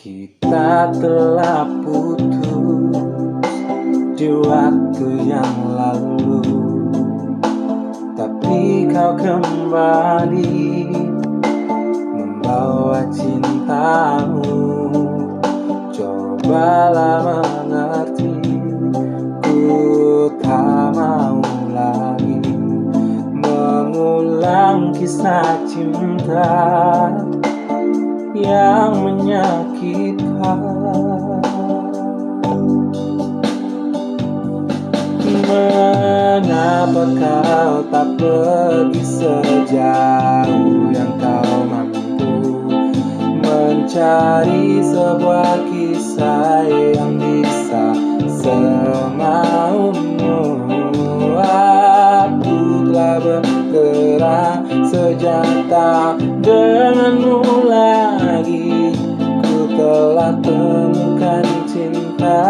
Kita telah putus di waktu yang lalu, tapi kau kembali membawa cintamu. Cobalah mengerti, ku tak mau lagi mengulang kisah cinta yang menyakitkan. Mengapa kau tak pergi sejauh yang kau mampu, mencari sebuah kisah yang bisa semaumu. Aku telah bergerak sejak tak denganmu lagi. Ku telah temukan cinta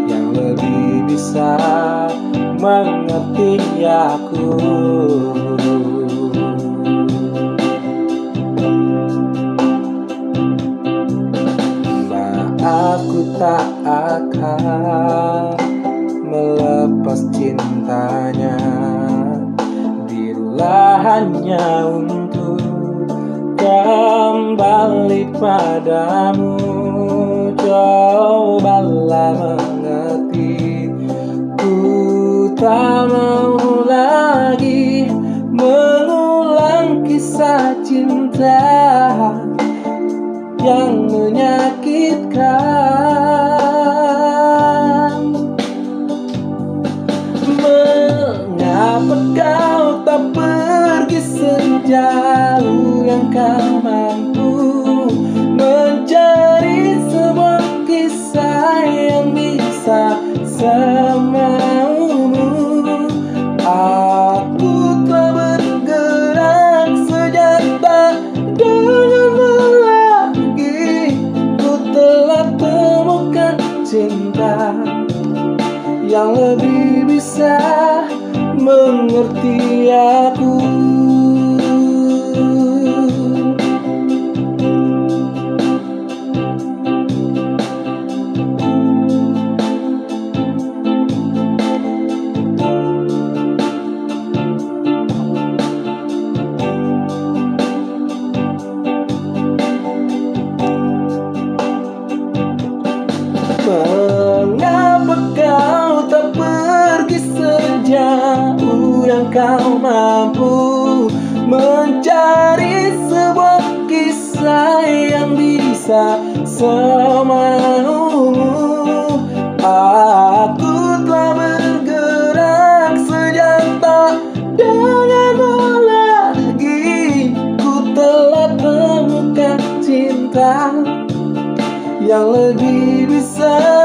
yang lebih bisa mengerti aku. Aku tak akan melepas cintanya, bila hanya untuk kembali padamu. Cobalah mengerti, ku tak mau lagi mengulang kisah cinta yang menyakitkan. Mengapa kau tak pergi sejauh yang kau mampu, mencari sebuah kisah yang bisa semaumu. Aku telah bergerak sejak tak denganmu lagi. Ku telah temukan cinta yang lebih bisa mengerti aku. Mengapa kau tak pergi sejauh yang kau mampu, mencari sebuah kisah yang bisa semaumu. Aku telah bergerak sejak tak denganmu lagi. Ku telah temukan cinta yang lebih bisa